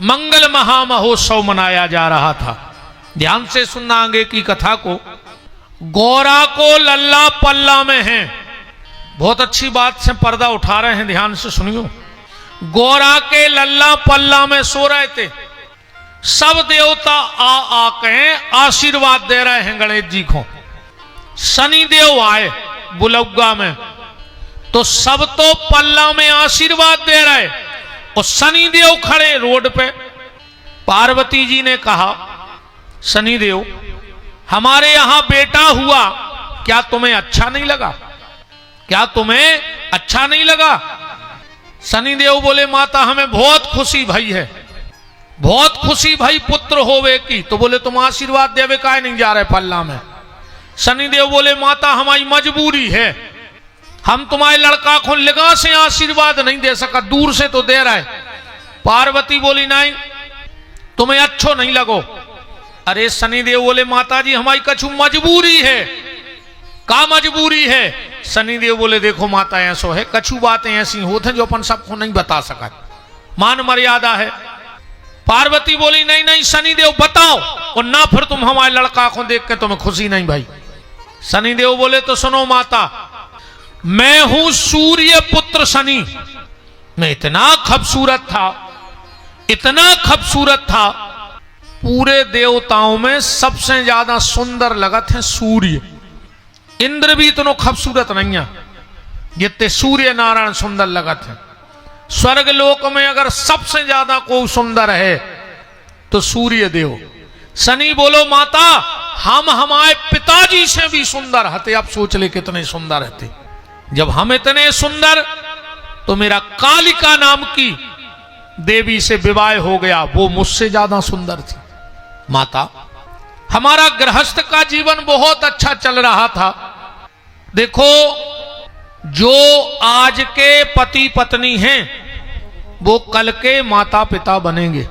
मंगल महामहोत्सव मनाया जा रहा था। ध्यान से सुनना आगे की कथा को। गौरा को लल्ला पल्ला में है। बहुत अच्छी बात से पर्दा उठा रहे हैं, ध्यान से सुनियो। गौरा के लल्ला पल्ला में सो रहे थे। सब देवता आ आके आशीर्वाद दे रहे हैं गणेश जी को। शनि देव आए बुलौगा में, तो सब तो पल्ला में आशीर्वाद दे रहे और शनि देव खड़े रोड पे। पार्वती जी ने कहा, शनि देव हमारे यहां बेटा हुआ, क्या तुम्हें अच्छा नहीं लगा? क्या तुम्हें अच्छा नहीं लगा? शनि देव बोले, माता हमें बहुत खुशी भई है, बहुत खुशी भई पुत्र होवे की। तो बोले तुम आशीर्वाद देवे काहे नहीं जा रहे पल्ला में? शनि देव बोले, माता हमारी मजबूरी है, हम तुम्हारे लड़का को लगा से आशीर्वाद नहीं दे सका, दूर से तो दे रहे। पार्वती बोली नहीं, तुम्हें अच्छो नहीं लगो। अरे शनि देव बोले, माता जी हमारी कछु मजबूरी है। का मजबूरी है? शनि देव बोले, देखो माता ऐसो है, कछु बातें ऐसी होती हैं जो अपन सबको नहीं बता सका, मान मर्यादा है। पार्वती बोली, नहीं नहीं शनि देव बताओ, और ना फिर तुम हमारे लड़का को देख के तुम्हें खुशी नहीं भाई। शनि देव बोले, तो सुनो माता, मैं हूं सूर्य पुत्र शनि। मैं इतना खूबसूरत था, इतना खूबसूरत था, पूरे देवताओं में सबसे ज्यादा सुंदर लगत है सूर्य। इंद्र भी इतना खूबसूरत नहीं है जितने सूर्य नारायण सुंदर लगत है। स्वर्ग लोक में अगर सबसे ज्यादा कोई सुंदर है तो सूर्य देव। शनि बोलो, माता हम हमारे पिताजी से भी सुंदर हते। अब सोच ले कितने सुंदर हते। जब हम इतने सुंदर, तो मेरा कालिका नाम की देवी से विवाह हो गया, वो मुझसे ज्यादा सुंदर थी। माता हमारा गृहस्थ का जीवन बहुत अच्छा चल रहा था। देखो, जो आज के पति पत्नी हैं वो कल के माता पिता बनेंगे,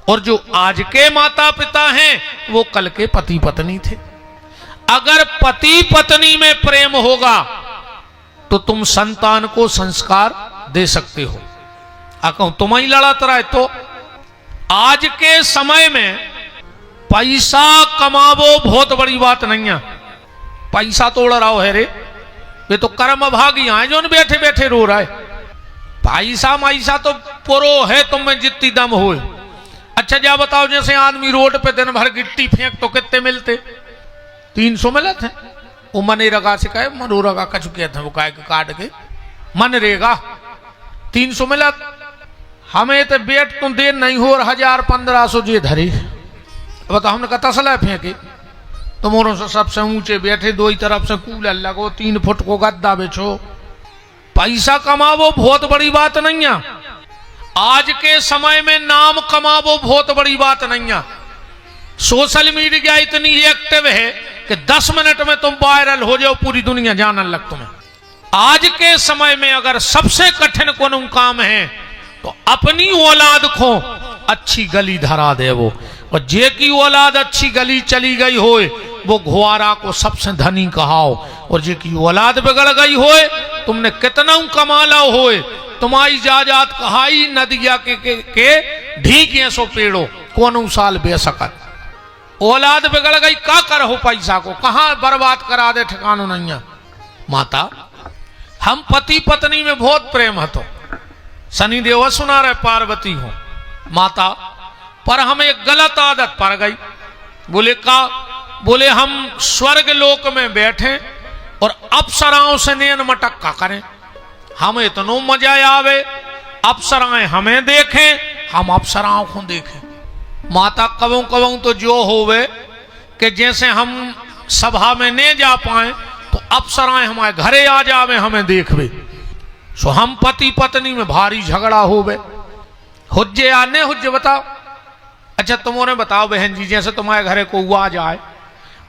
और जो आज के माता पिता हैं वो कल के पति पत्नी थे। अगर पति पत्नी में प्रेम होगा तो तुम संतान को संस्कार दे सकते हो। कहूं तुम ही लड़त रहे तो आज के समय में पैसा कमावो बहुत बड़ी बात नहीं है। पैसा तोड़ रहा है रे, वे तो कर्म भागी आए जो बैठे बैठे रो रहा है। पैसा माइसा तो पुरो है तुम में जितनी दम हो। अच्छा जा बताओ, जैसे आदमी रोड पे दिन भर गिट्टी फेंक तो कितने मिलते? 300 मिलत है। वो मनरेगा से कहे, मनोरेगा कछु कहते हैं, वो कहे काट के मनरेगा 300 मिलत। हमें तो बेट तो देर नहीं हो, 1000-1500 जे धरे। बताओ, हमने कहा तसला फेंके तो मोरों से सबसे ऊंचे बैठे, दो ही तरफ से कूलर लगो, 3 फुट को गद्दा बेचो। पैसा कमावो बहुत बड़ी बात नहीं है। आज के समय में नाम कमावो बहुत बड़ी बात नहीं है। सोशल मीडिया इतनी एक्टिव है कि 10 मिनट में तुम वायरल हो जाओ, पूरी दुनिया जानने लग तुम्हें। आज के समय में अगर सबसे कठिन कोई काम है तो अपनी औलाद को अच्छी गली धरा दे वो। और जे की औलाद अच्छी गली चली गई होए वो घुआरा को सबसे धनी कहाओ, और जे की औलाद बिगड़ गई होए तुमने कितना कमाला होए, तुम्हारी जायदाद कहाई नदिया के ढीक सो पेड़ो कौन साल बे सकत। औलाद बिगड़ गई, का करो पैसा को, कहां बर्बाद करा दे, ठिकानो नहीं है। माता हम पति पत्नी में बहुत प्रेम है। तो शनि देव सुना रहे पार्वती हो माता, पर हमें एक गलत आदत पड़ गई। बोले का? बोले हम स्वर्ग लोक में बैठे और अप्सराओं से नैन मटक्का करें, हमें इतना मजा आवे, अप्सराएं हमें देखें, हम अप्सराओं को देखें। माता कबों कबों तो जो होवे कि जैसे हम सभा में नहीं जा पाए तो अप्सराएं हमारे घरे आ जावे, हमें देखवे। सो हम पति पत्नी में भारी झगड़ा होवे। हुज्जे या नहीं हुज्जे बताओ? अच्छा तुमने बताओ बहन जी, जैसे तुम्हारे घरे को आ जाए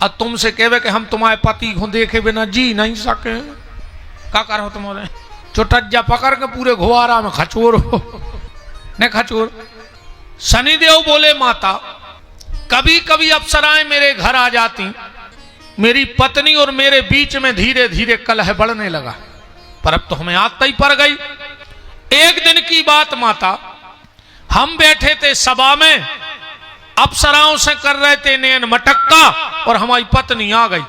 और तुमसे कहे कि हम तुम्हारे पति को देखे बिना जी नहीं सके, क्या करो तुम्हारे? चुटज्जा पकड़ के पूरे घुआरा में खचोर हो न खचोर। शनिदेव बोले माता, कभी कभी अप्सराएं मेरे घर आ जाती, मेरी पत्नी और मेरे बीच में धीरे धीरे कलह बढ़ने लगा, पर अब तो हमें आदत ही पड़ गई। एक दिन की बात माता, हम बैठे थे सभा में, अप्सराओं से कर रहे थे नैन मटक्का, और हमारी पत्नी आ गई।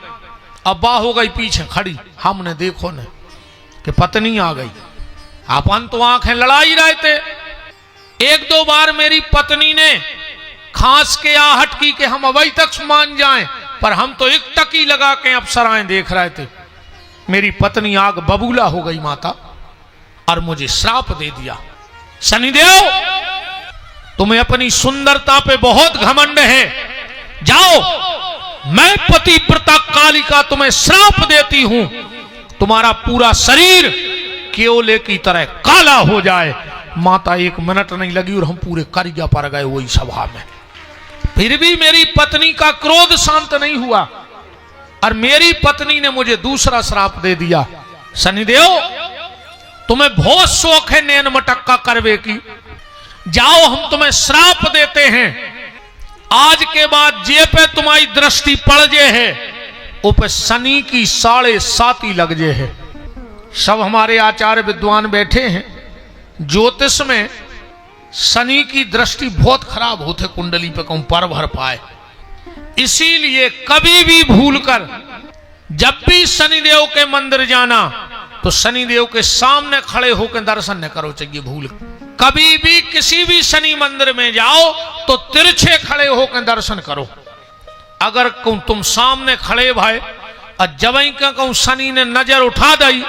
अब्बा हो गई पीछे खड़ी, हमने देखो न कि पत्नी आ गई। अपन तो आंखें लड़ाई रहे थे। एक दो बार मेरी पत्नी ने खांस के आहट की कि हम अभी तक मान जाएं, पर हम तो एक टकी लगा के अप्सराएं देख रहे थे। मेरी पत्नी आग बबूला हो गई माता, और मुझे श्राप दे दिया, शनिदेव तुम्हें अपनी सुंदरता पे बहुत घमंड है, जाओ मैं पतिव्रता कालिका तुम्हें श्राप देती हूं, तुम्हारा पूरा शरीर केवले की तरह काला हो जाए। माता 1 मिनट नहीं लगी और हम पूरे करिया पर गए वही सभा में। फिर भी मेरी पत्नी का क्रोध शांत नहीं हुआ, और मेरी पत्नी ने मुझे दूसरा श्राप दे दिया, शनिदेव तुम्हें बहुत शौक है नैन मटक्का करवे की, जाओ हम तुम्हें श्राप देते हैं, आज के बाद जे पे तुम्हारी दृष्टि पड़ जे है वो पे शनि की 7.5 लग जे है। सब हमारे आचार्य विद्वान बैठे हैं। ज्योतिष में शनि की दृष्टि बहुत खराब होते, कुंडली पे कहूं पर भर पाए, इसीलिए कभी भी भूलकर जब भी शनिदेव के मंदिर जाना तो शनिदेव के सामने खड़े होकर दर्शन न करो चाहिए। भूल कभी भी किसी भी शनि मंदिर में जाओ तो तिरछे खड़े होकर दर्शन करो। अगर तुम सामने खड़े भाई और जब कहूं शनि ने नजर उठा दी,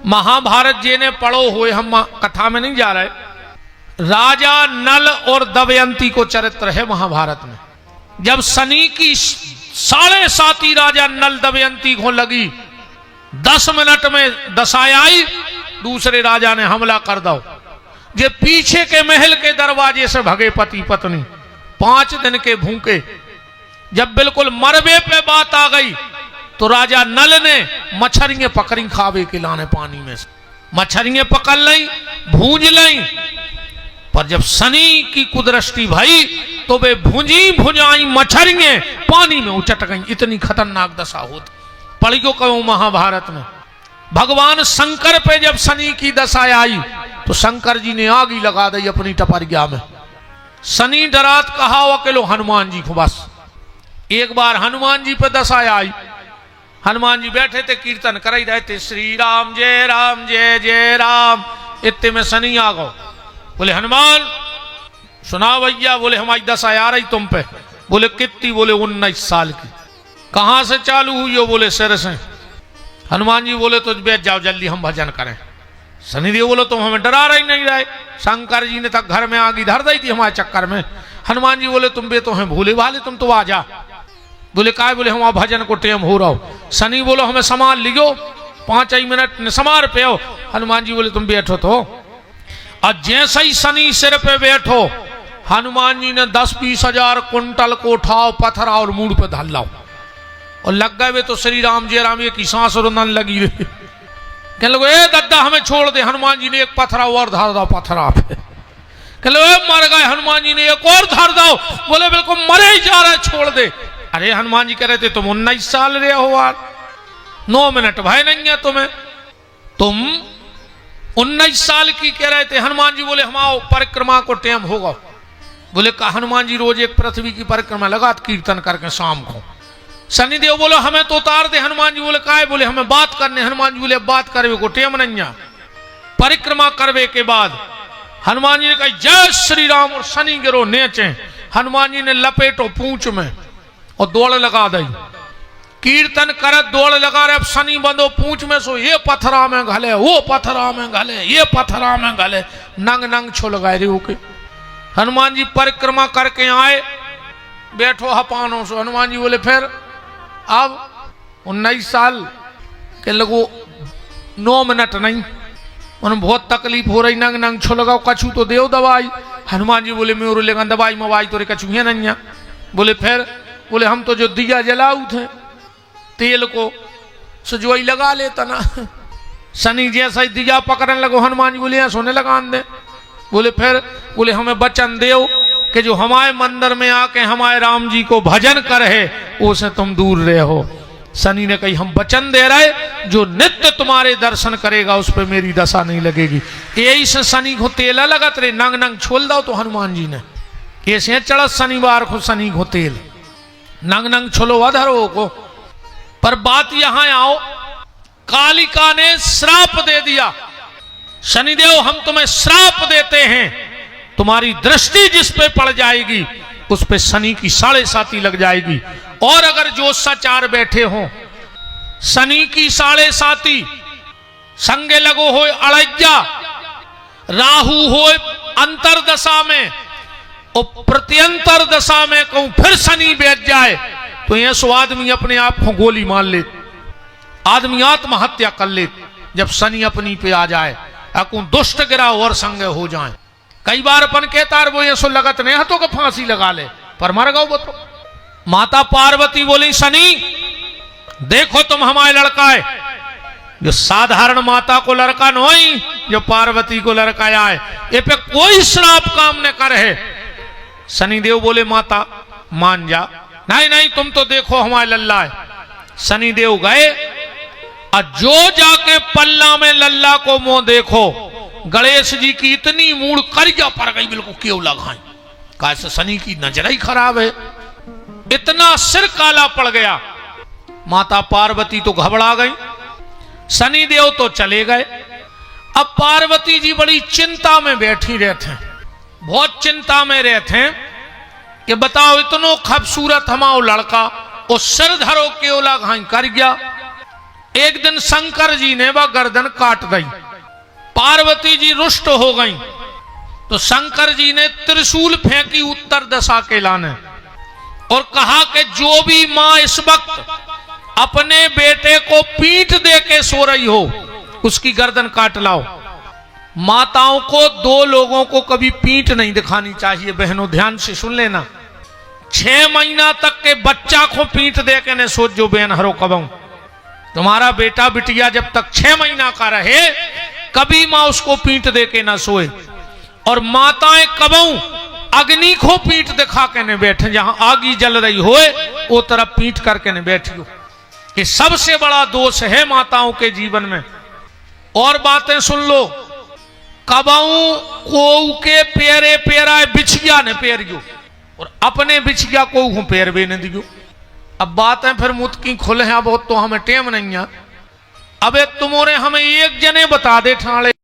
महाभारत जी ने पढ़ो हुए, हम कथा में नहीं जा रहे, राजा नल और दमयंती को चरित्र है महाभारत में। जब शनि की 7.5 राजा नल दमयंती को लगी, 10 मिनट में दशाएं आई, दूसरे राजा ने हमला कर दो। जे पीछे के महल के दरवाजे से भगे पति पत्नी, 5 दिन के भूखे। जब बिल्कुल मरबे पे बात आ गई तो राजा नल ने मछरियां पकड़ी खावे के लाने पानी में से, मछरियां पकड़ ली, भूंज ली, पर जब शनि की कुदृष्टि भई तो वे भुंजी भुजाई मछरियां पानी में उचट गई। इतनी खतरनाक दशा होती, पढ़ियो कहूं महाभारत में। भगवान शंकर पे जब शनि की दशा आई तो शंकर जी ने आग ही लगा दी अपनी टपरिया में। शनि डरात कहा अकेलो हनुमान जी को बस। एक बार हनुमान जी पे दशा आई, हनुमान जी बैठे थे कीर्तन कर ही रहे थे, श्री राम जय जय राम। इतने में शनि आ गो, बोले हनुमान सुना भैया। बोले हमारी दशा आ रही तुम पे। बोले कितनी? बोले 19 साल की। कहां से चालू हुई हो? बोले सिर से। हनुमान जी बोले तो बैठ जाओ जल्दी हम भजन करें। शनिदेव बोलो तुम हमें डरा रही नहीं रहे, शंकर जी ने तक घर में आग धर दी थी हमारे चक्कर में। हनुमान जी बोले तुम बे तो हैं भूले भाले, तुम तो आ जा। बोले काय? बोले हम भजन को टेम हो रहा हो। शनि बोलो हमें संभाल लियो, 5 ही मिनट ने समार पे हो। हनुमान जी बोले तुम बैठो तो। और जैसे ही शनि सिर पे बैठो, हनुमान जी ने 10-20 हजार कुंटल को उठाओ पत्थर और मूड पे धर लाओ, और लग गए वे तो श्री राम जय राम की सांस रुदन लगी रही। कहने लगे ए दद्दा हमें छोड़ दे। हनुमान जी ने एक पत्थरा और धर दो पत्थरा पे। कहने लगे मर गए। हनुमान जी ने एक और धर दो। बोले बिल्कुल मरे ही जा रहे, छोड़ दे। अरे हनुमान जी कह रहे थे तुम 19 साल रहे हो यार, 9 मिनट भय नहीं है तुम्हें, तुम 19 साल की कह रहे थे। हनुमान जी बोले हम आओ परिक्रमा को टेम होगा। बोले का हनुमान जी रोज एक पृथ्वी की परिक्रमा लगा कीर्तन करके शाम को। शनिदेव बोलो हमें तो उतार दे। हनुमान जी बोले काय? बोले हमें बात करने। हनुमान जी बोले बात करवे को टेम नहीं। परिक्रमा करवे के बाद हनुमान जी ने कहा जय श्री राम, और शनि गिरो नेचे। हनुमान जी ने लपेटो पूंछ में और दौड़ लगा दी। कीर्तन करत दौड़ लगा रहे। अब शनि बंदो पूंछ में सो ये पत्थरा में घले, वो पत्थरा में घले, ये पत्थरा में घले, नंग नंग छो लगाए रे ओके। हनुमान जी परिक्रमा करके आए, बैठो हपानो सो। हनुमान जी बोले फिर अब 19 साल के लगो 9 मिनट नहीं, उन्हें बहुत तकलीफ हो रही, नंग नंग छो लगाओ, कछू तो देव दवाई। हनुमान जी बोले मेरे लेगा दवाई मवाई तो कछू है नहीं। बोले फिर? बोले हम तो जो दिया जलाऊ थे तेल को सजवाई लगा लेता ना। शनि जैसा ही दिया पकड़ने लगो। हनुमान जी बोले यहाँ सोने लगान दे। बोले फिर? बोले हमें वचन देव कि जो हमारे मंदिर में आके हमारे राम जी को भजन करे उसे तुम दूर रहे हो। शनि ने कही हम वचन दे रहे जो नित्य तुम्हारे दर्शन करेगा उस पर मेरी दशा नहीं लगेगी। यही से शनि को तेल लगत रे नंग नंग छोल दो तो हनुमान जी ने ऐसे चढ़त शनिवार को शनि को तेल नंग नंग छोलो अधरो को। पर बात यहां आओ, कालिका ने श्राप दे दिया, शनिदेव हम तुम्हें श्राप देते हैं, तुम्हारी दृष्टि जिस पे पड़ जाएगी उस पे शनि की 7.5 लग जाएगी। और अगर ज्योतिषाचार्य बैठे हों, शनि की 7.5 संगे लगो हो अड़ैया, राहु हो अंतरदशा में और प्रत्यंतर दशा में कहूं फिर शनि बैठ जाए तो यह सो आदमी अपने आप को गोली मार ले, आदमी आत्महत्या कर ले जब शनि अपनी पे आ जाए, अकू दुष्ट गिरा और संगे हो जाए। कई बार अपन कहता है वो ये सो लगत नहीं हाथों को फांसी लगा ले, पर मर गओ वो तो। माता पार्वती बोली शनि देखो तुम हमारे लड़का है, जो साधारण माता को लड़का नहीं, जो पार्वती को लड़का आए, ये पे कोई श्राप काम न कर है। शनिदेव बोले माता मान जा, नहीं नहीं तुम तो देखो हमारे लल्ला है। शनिदेव गए और जो जाके पल्ला में लल्ला को मुंह देखो, गणेश जी की इतनी मूड कर्जा पड़ गई, बिल्कुल क्यों लगाए, कैसे शनि की नजर ही खराब है, इतना सिर काला पड़ गया। माता पार्वती तो घबरा गई, शनिदेव तो चले गए। अब पार्वती जी बड़ी चिंता में बैठी रहते हैं, बहुत चिंता में रहते हैं कि बताओ इतनो खूबसूरत हमारा लड़का और सिर धरो केवला घाई कर गया। एक दिन शंकर जी ने वह गर्दन काट दी, पार्वती जी रुष्ट हो गई तो शंकर जी ने त्रिशूल फेंकी उत्तर दिशा के लाने और कहा कि जो भी मां इस वक्त अपने बेटे को पीठ दे के सो रही हो उसकी गर्दन काट लाओ। माताओं को 2 लोगों को कभी पीठ नहीं दिखानी चाहिए, बहनों ध्यान से सुन लेना। 6 महीना तक के बच्चा को पीठ दे के न सोच जो बहन हरो कबऊ, तुम्हारा बेटा बिटिया जब तक 6 महीना का रहे कभी मां उसको पीठ दे के ना सोए। और माताएं कबऊ अग्नि को पीठ दिखा के न बैठे, जहां आगी जल रही होए वो तरफ पीठ करके न बैठियो, ये सबसे बड़ा दोष है माताओं के जीवन में। और बातें सुन लो, कबऊ को के पेरे पेरा बिछिया ने पेरियो और अपने बिछिया को पैर भी न दियो। अब बातें फिर मुत की खुले हैं, अब तो हमें टेम नहीं है। अब तुमोरे हमें एक जने बता दे ठाणे